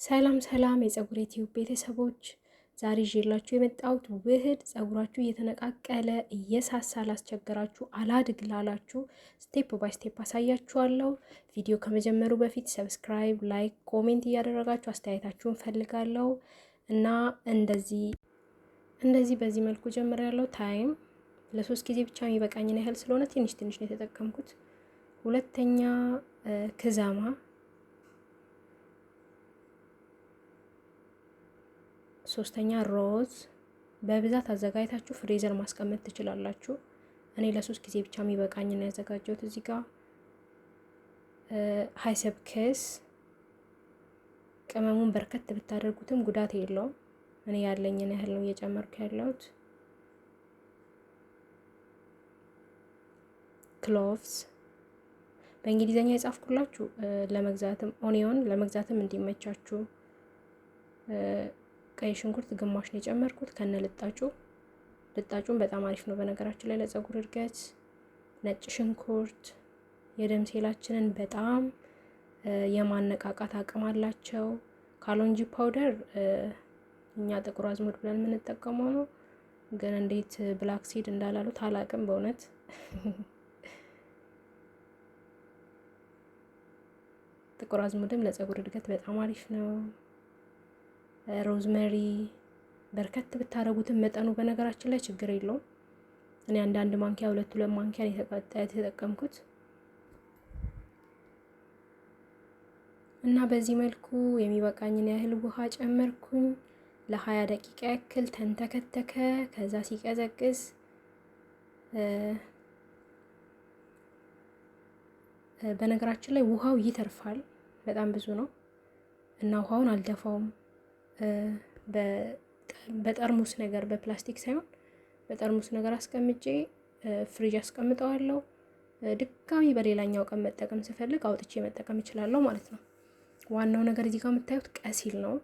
ሰላም ሰላም የፀጉር ዩቲዩብ ቤተሰቦች፣ ዛሬ ይዤላችሁ የመጣሁት ውህድ ፀጉራችሁ እየተነቃቀለ እየሳሳ ላስቸገራችሁ፣ አላድግ ላላችሁ ስቴፕ ባይ ስቴፕ አሳያችኋለሁ። ቪዲዮ ከመጀመሩ በፊት ሰብስክራይብ፣ ላይክ፣ ኮሜንት እያደረጋችሁ አስተያየታችሁን ፈልጋለሁ እና እንደዚህ በዚህ መልኩ ጀምሬያለሁ። ታይም ለ3 ጊዜ ብቻ የሚበቃኝን ያህል ስለሆነ ትንሽ ትንሽ ነው የተጠቀምኩት። ሁለተኛ ክዛማ፣ ሶስተኛ ሮዝ። በብዛት አዘጋጅታችሁ ፍሪዘር ማስቀመጥ ትችላላችሁ። እኔ ለ3 ጊዜ ብቻ የሚበቃኝ ነው ያዘጋጀሁት። እዚህ ጋር ሃይሰብከስ፣ ቅመሙን በርከት ብታደርጉትም ጉዳት የለውም። እኔ ያለኝን ያህል ነው እየጨመርኩ ያለሁት። ክሎቭስ በእንግሊዘኛ የጻፍኩላችሁ ለመግዛትም ኦኒዮን ለመግዛትም እንዲመቻችሁ። ቀይ ሽንኩርት ግማሽ ነው የጨመርኩት ከነ ልጣጩ። ልጣጩን በጣም አሪፍ ነው በነገራችን ላይ ለፀጉር እድገት። ነጭ ሽንኩርት የደም ሴላችንን በጣም የማነቃቃት አቅም አላቸው። ካሎንጂ ፓውደር እኛ ጥቁር አዝሙድ ብለን የምንጠቀመው ነው፣ ግን እንዴት ብላክ ሲድ እንዳላሉት አላቅም በእውነት። ጥቁር አዝሙድም ለፀጉር እድገት በጣም አሪፍ ነው። ሮዝመሪ በርከት ብታረጉትም መጠኑ በነገራችን ላይ ችግር የለውም። እኔ አንዳንድ ማንኪያ ሁለት ማንኪያ የተጠቀምኩት እና በዚህ መልኩ የሚበቃኝን ያህል ውሃ ጨመርኩኝ። ለ20 ደቂቃ ያክል ተንተከተከ። ከዛ ሲቀዘቅዝ በነገራችን ላይ ውሃው ይተርፋል፣ በጣም ብዙ ነው እና ውሃውን አልደፋውም። በጠርሙስ ነገር በፕላስቲክ ሳይሆን በጠርሙስ ነገር አስቀምጬ ፍሪጅ አስቀምጠዋለሁ። ድጋሚ በሌላኛው ቀን መጠቀም ስፈልግ አውጥቼ መጠቀም እችላለሁ ማለት ነው። ዋናው ነገር እዚህ ጋር የምታዩት ቀሲል ነው።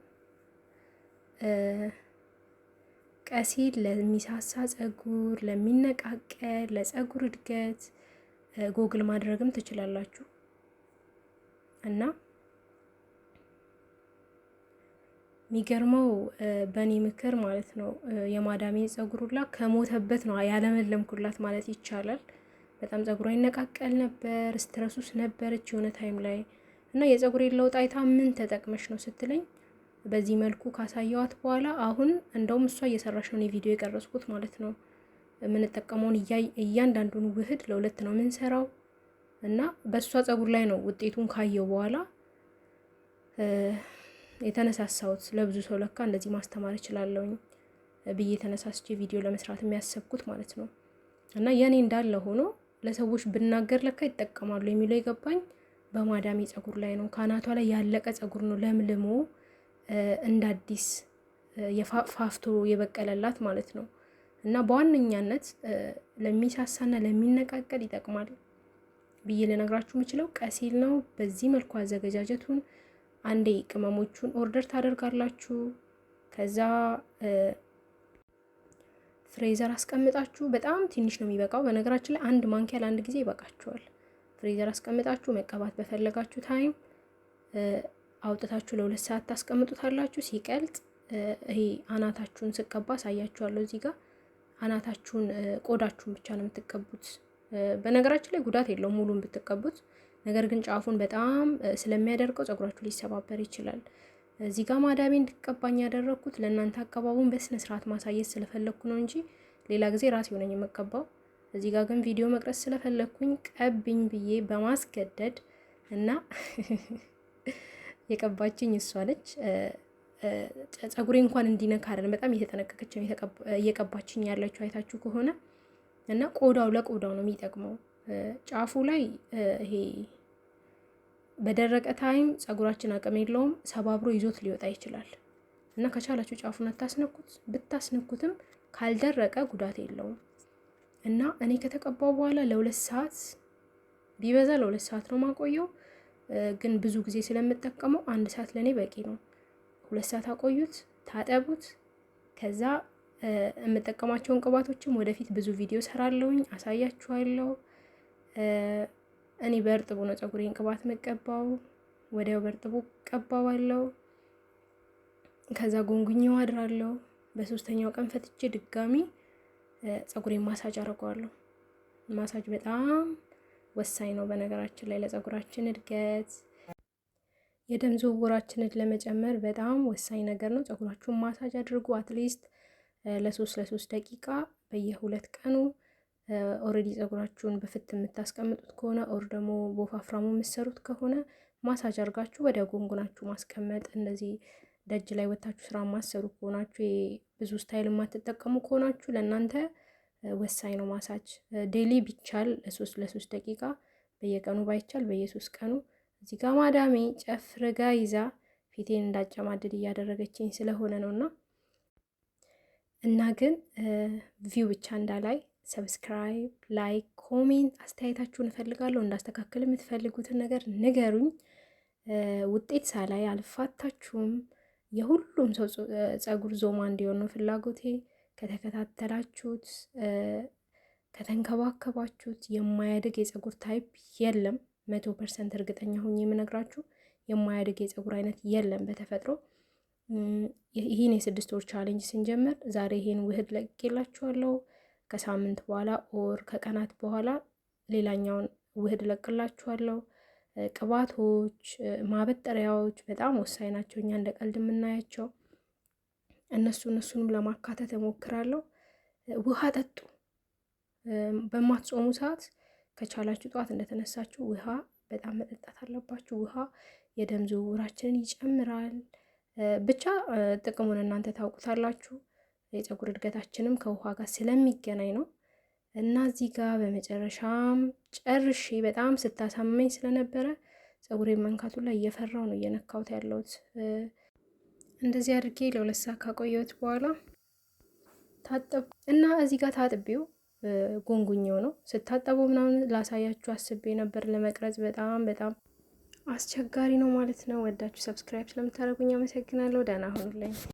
ቀሲል ለሚሳሳ ፀጉር፣ ለሚነቃቀል ለፀጉር እድገት ጎግል ማድረግም ትችላላችሁ እና የሚገርመው በእኔ ምክር ማለት ነው የማዳሜ ፀጉሩላ ከሞተበት ነው ያለመለምኩላት ማለት ይቻላል። በጣም ፀጉሯ ይነቃቀል ነበር፣ ስትረሱስ ነበረች የሆነ ታይም ላይ እና የፀጉሬን ለውጥ አይታ ምን ተጠቅመሽ ነው ስትለኝ በዚህ መልኩ ካሳየዋት በኋላ አሁን እንደውም እሷ እየሰራሽ ነው ቪዲዮ የቀረጽኩት ማለት ነው። የምንጠቀመውን እያንዳንዱን ውህድ ለሁለት ነው የምንሰራው እና በእሷ ፀጉር ላይ ነው ውጤቱን ካየው በኋላ የተነሳሳሁት። ለብዙ ሰው ለካ እንደዚህ ማስተማር እችላለሁኝ ብዬ ተነሳስቼ ቪዲዮ ለመስራት የሚያሰብኩት ማለት ነው። እና የኔ እንዳለ ሆኖ ለሰዎች ብናገር ለካ ይጠቀማሉ የሚለው የገባኝ በማዳሜ ፀጉር ላይ ነው። ካናቷ ላይ ያለቀ ፀጉር ነው ለምልሞ እንደ አዲስ የፋፍቶ የበቀለላት ማለት ነው። እና በዋነኛነት ለሚሳሳና ለሚነቃቀል ይጠቅማል ብዬ ልነግራችሁ የምችለው ቀሲል ነው። በዚህ መልኩ አዘገጃጀቱን አንዴ ቅመሞቹን ኦርደር ታደርጋላችሁ። ከዛ ፍሬዘር አስቀምጣችሁ በጣም ትንሽ ነው የሚበቃው። በነገራችን ላይ አንድ ማንኪያ ለአንድ ጊዜ ይበቃችኋል። ፍሬዘር አስቀምጣችሁ መቀባት በፈለጋችሁ ታይም አውጥታችሁ ለ2 ሰዓት ታስቀምጡታላችሁ። ሲቀልጥ ይሄ አናታችሁን ስቀባ አሳያችኋለሁ። እዚህ ጋር አናታችሁን ቆዳችሁን ብቻ ነው የምትቀቡት። በነገራችን ላይ ጉዳት የለውም ሙሉን ብትቀቡት፣ ነገር ግን ጫፉን በጣም ስለሚያደርቀው ፀጉራችሁ ሊሰባበር ይችላል። እዚህ ጋር ማዳሜ እንድትቀባኝ ያደረኩት ለእናንተ አቀባቡን በስነ ስርዓት ማሳየት ስለፈለኩ ነው እንጂ ሌላ ጊዜ ራሴ ሆነኝ የምቀባው። እዚህ ጋር ግን ቪዲዮ መቅረጽ ስለፈለኩኝ ቀብኝ ብዬ በማስገደድ እና የቀባችኝ እሷ ነች። ፀጉሬ እንኳን እንዲነካ አይደለም፣ በጣም እየተጠነቀቀች ነው እየቀባችኝ ያለችው አይታችሁ ከሆነ እና ቆዳው ለቆዳው ነው የሚጠቅመው። ጫፉ ላይ ይሄ በደረቀ ታይም ፀጉራችን አቅም የለውም፣ ሰባብሮ ይዞት ሊወጣ ይችላል እና ከቻላችሁ ጫፉን አታስነኩት። ብታስነኩትም ካልደረቀ ጉዳት የለውም። እና እኔ ከተቀባው በኋላ ለ2 ሰዓት ቢበዛ ለ2 ሰዓት ነው ማቆየው፣ ግን ብዙ ጊዜ ስለምጠቀመው 1 ሰዓት ለኔ በቂ ነው። 2 ሰዓት አቆዩት፣ ታጠቡት። ከዛ የምጠቀማቸውን ቅባቶችም ወደፊት ብዙ ቪዲዮ ሰራለሁኝ አሳያችኋለሁ። እኔ በእርጥቡ ነው ፀጉሬን ቅባት መቀባው፣ ወዲያው በእርጥቡ ቀባዋለሁ። ከዛ ጎንጉኜው አድራለሁ። በሶስተኛው ቀን ፈትቼ ድጋሚ ፀጉሬን ማሳጅ አደርገዋለሁ። ማሳጅ በጣም ወሳኝ ነው በነገራችን ላይ ለፀጉራችን እድገት፣ የደም ዝውውራችንን ለመጨመር በጣም ወሳኝ ነገር ነው። ፀጉራችሁን ማሳጅ አድርጉ። አትሊስት ለ3 ደቂቃ በየ2 ቀኑ። ኦልሬዲ ፀጉራችሁን በፍት የምታስቀምጡት ከሆነ ኦር ደግሞ በወፋፍራሙ የምትሰሩት ከሆነ ማሳጅ አድርጋችሁ ወደ ጎንጉናችሁ ማስቀመጥ። እንደዚህ ደጅ ላይ ወታችሁ ስራ ማሰሩ ከሆናችሁ ብዙ ስታይል የማትጠቀሙ ከሆናችሁ ለእናንተ ወሳኝ ነው ማሳጅ። ዴሊ ቢቻል ለ3 ደቂቃ፣ በየቀኑ ባይቻል በየ3 ቀኑ። እዚህ ጋር ማዳሜ ጨፍርጋ ይዛ ፊቴን እንዳጨማድድ እያደረገችኝ ስለሆነ ነውና እና ግን ቪው ብቻ እንዳላይ ሰብስክራይብ፣ ላይክ፣ ኮሜንት አስተያየታችሁን እፈልጋለሁ። እንዳስተካክል የምትፈልጉትን ነገር ንገሩኝ። ውጤት ሳላይ አልፋታችሁም። የሁሉም ሰው ፀጉር ዞማ እንዲሆን ነው ፍላጎቴ። ከተከታተላችሁት ከተንከባከባችሁት የማያድግ የፀጉር ታይፕ የለም። 100% እርግጠኛ ሆኜ የምነግራችሁ የማያድግ የፀጉር አይነት የለም በተፈጥሮ። ይህን የ6 ወር ቻሌንጅ ስንጀምር ዛሬ ይሄን ውህድ ለቅቄላችኋለሁ። ከሳምንት በኋላ ኦር ከቀናት በኋላ ሌላኛውን ውህድ ለቅላችኋለሁ። ቅባቶች፣ ማበጠሪያዎች በጣም ወሳኝ ናቸው፣ እኛ እንደ ቀልድ የምናያቸው። እነሱንም ለማካተት እሞክራለሁ። ውሃ ጠጡ። በማትጾሙ ሰዓት ከቻላችሁ ጠዋት እንደተነሳችሁ ውሃ በጣም መጠጣት አለባችሁ። ውሃ የደም ዝውውራችንን ይጨምራል። ብቻ ጥቅሙን እናንተ ታውቁታላችሁ። የፀጉር እድገታችንም ከውሃ ጋር ስለሚገናኝ ነው። እና እዚህ ጋር በመጨረሻም ጨርሼ በጣም ስታሳመኝ ስለነበረ ፀጉሬን መንካቱ ላይ እየፈራው ነው እየነካሁት ያለሁት። እንደዚህ አድርጌ ለ2 ሰዓት ካቆየሁት በኋላ ታጠብ እና እዚህ ጋር ታጥቤው ጎንጉኜው ነው። ስታጠበው ምናምን ላሳያችሁ አስቤ ነበር ለመቅረጽ። በጣም አስቸጋሪ ነው ማለት ነው። ወዳችሁ ሰብስክራይብ ስለምታደርጉኝ አመሰግናለሁ። ደህና ሁኑልኝ።